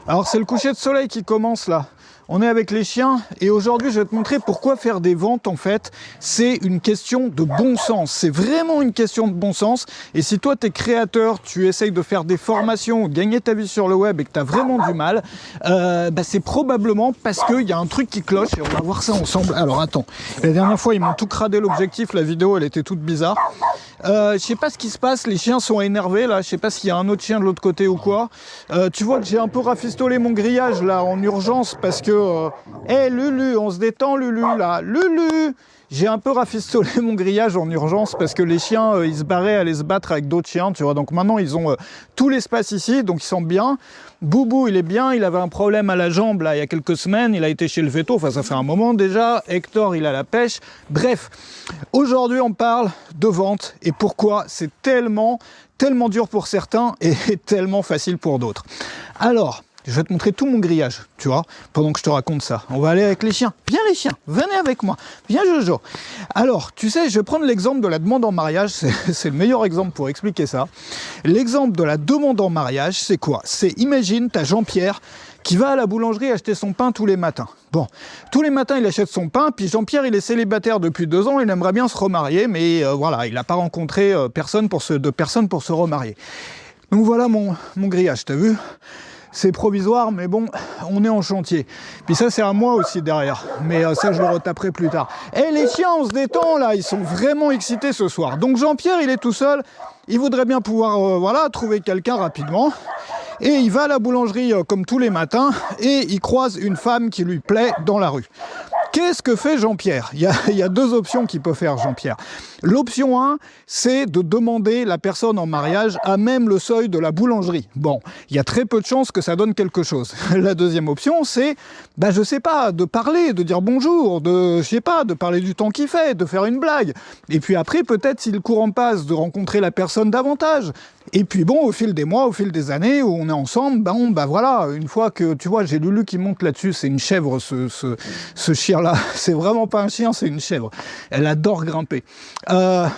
Alors c'est le coucher de soleil qui commence là. On est avec les chiens et aujourd'hui je vais te montrer pourquoi faire des ventes en fait c'est une question de bon sens. C'est vraiment une question de bon sens et si toi tu es créateur, tu essayes de faire des formations ou de gagner ta vie sur le web et que tu as vraiment du mal, c'est probablement parce qu'il y a un truc qui cloche et on va voir ça ensemble. Alors attends, la dernière fois ils m'ont tout cradé l'objectif, la vidéo elle était toute bizarre. Je sais pas ce qui se passe, les chiens sont énervés là, je sais pas s'il y a un autre chien de l'autre côté ou quoi. Tu vois que j'ai un peu rafistolé mon grillage là en urgence parce que hé Lulu, on se détend Lulu là, Lulu. J'ai un peu rafistolé mon grillage en urgence parce que les chiens, ils se barraient à aller se battre avec d'autres chiens, tu vois. Donc maintenant, ils ont tout l'espace ici, donc ils sont bien. Boubou, il est bien, il avait un problème à la jambe, là, il y a quelques semaines. Il a été chez le veto, enfin, ça fait un moment déjà. Hector, il a la pêche. Bref, aujourd'hui, on parle de vente et pourquoi c'est tellement dur pour certains et tellement facile pour d'autres. Alors... je vais te montrer tout mon grillage, tu vois, pendant que je te raconte ça. On va aller avec les chiens. Viens les chiens, venez avec moi. Viens Jojo. Alors, tu sais, je vais prendre l'exemple de la demande en mariage. C'est le meilleur exemple pour expliquer ça. L'exemple de la demande en mariage, c'est quoi? C'est, imagine, t'as Jean-Pierre qui va à la boulangerie acheter son pain tous les matins. Bon, tous les matins, il achète son pain, puis Jean-Pierre, il est célibataire depuis 2 ans, il aimerait bien se remarier, mais voilà, il n'a pas rencontré personne pour se remarier. Donc voilà mon grillage, t'as vu? C'est provisoire, mais bon, on est en chantier. Puis ça, c'est à moi aussi derrière. Mais ça, je le retaperai plus tard. Eh, les chiens, on se détend, là. Ils sont vraiment excités ce soir. Donc Jean-Pierre, il est tout seul. Il voudrait bien pouvoir, voilà, trouver quelqu'un rapidement. Et il va à la boulangerie comme tous les matins. Et il croise une femme qui lui plaît dans la rue. Qu'est-ce que fait Jean-Pierre? Il y a 2 options qu'il peut faire, Jean-Pierre. L'option 1, c'est de demander la personne en mariage à même le seuil de la boulangerie. Bon, il y a très peu de chances que ça donne quelque chose. La deuxième option, c'est, je sais pas, de parler, de dire bonjour, je sais pas, de parler du temps qu'il fait, de faire une blague. Et puis après, peut-être, si le courant passe, de rencontrer la personne davantage. Et puis bon, au fil des mois, au fil des années où on est ensemble, voilà, une fois que, tu vois, j'ai Lulu qui monte là-dessus, c'est une chèvre, ce chien-là. C'est vraiment pas un chien, c'est une chèvre. Elle adore grimper.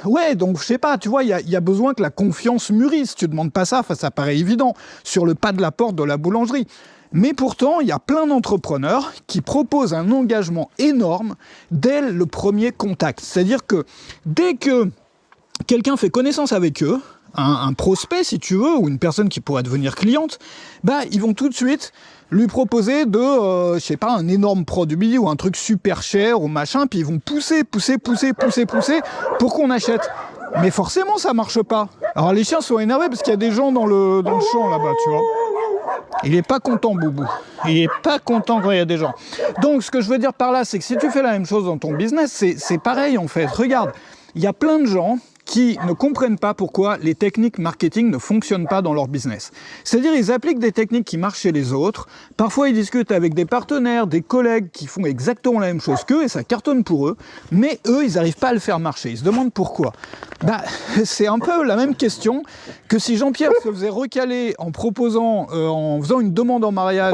Ouais, donc je sais pas, tu vois, il y a besoin que la confiance mûrisse. Tu demandes pas ça, ça paraît évident, sur le pas de la porte de la boulangerie. Mais pourtant, il y a plein d'entrepreneurs qui proposent un engagement énorme dès le premier contact. C'est-à-dire que dès que quelqu'un fait connaissance avec eux, un prospect si tu veux, ou une personne qui pourrait devenir cliente, ils vont tout de suite lui proposer je sais pas, un énorme produit ou un truc super cher ou machin, puis ils vont pousser pour qu'on achète. Mais forcément, ça marche pas. Alors les chiens sont énervés parce qu'il y a des gens dans le champ là-bas, tu vois. Il est pas content, Boubou. Il est pas content quand il y a des gens. Donc, ce que je veux dire par là, c'est que si tu fais la même chose dans ton business, c'est pareil en fait. Regarde, il y a plein de gens qui ne comprennent pas pourquoi les techniques marketing ne fonctionnent pas dans leur business. C'est-à-dire, ils appliquent des techniques qui marchent chez les autres. Parfois, ils discutent avec des partenaires, des collègues qui font exactement la même chose qu'eux et ça cartonne pour eux. Mais eux, ils n'arrivent pas à le faire marcher. Ils se demandent pourquoi. C'est un peu la même question que si Jean-Pierre se faisait recaler en proposant, en faisant une demande en mariage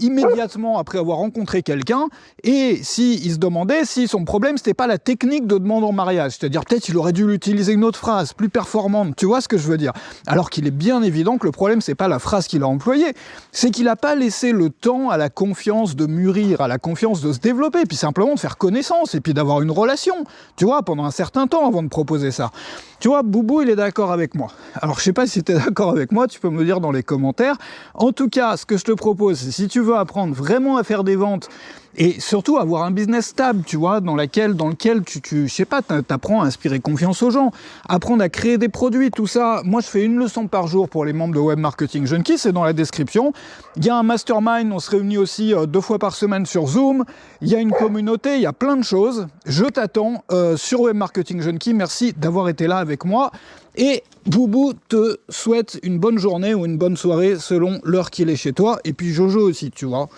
immédiatement après avoir rencontré quelqu'un, et il se demandait si son problème c'était pas la technique de demande en mariage, c'est-à-dire peut-être il aurait dû utiliser une autre phrase plus performante, tu vois ce que je veux dire, alors qu'il est bien évident que le problème c'est pas la phrase qu'il a employée, c'est qu'il a pas laissé le temps à la confiance de mûrir, à la confiance de se développer, puis simplement de faire connaissance et puis d'avoir une relation, tu vois, pendant un certain temps avant de proposer ça. Tu vois, Boubou, il est d'accord avec moi. Alors, je sais pas si tu es d'accord avec moi, tu peux me le dire dans les commentaires. En tout cas, ce que je te propose, c'est si tu veux apprendre vraiment à faire des ventes et surtout avoir un business stable, tu vois, dans lequel tu je sais pas, t'apprends à inspirer confiance aux gens, apprendre à créer des produits, tout ça. Moi, je fais une leçon par jour pour les membres de Web Marketing Junkie, c'est dans la description. Il y a un mastermind, on se réunit aussi 2 fois par semaine sur Zoom. Il y a une communauté, il y a plein de choses. Je t'attends sur Web Marketing Junkie. Merci d'avoir été là avec moi. Et Boubou te souhaite une bonne journée ou une bonne soirée selon l'heure qu'il est chez toi. Et puis Jojo aussi, tu vois.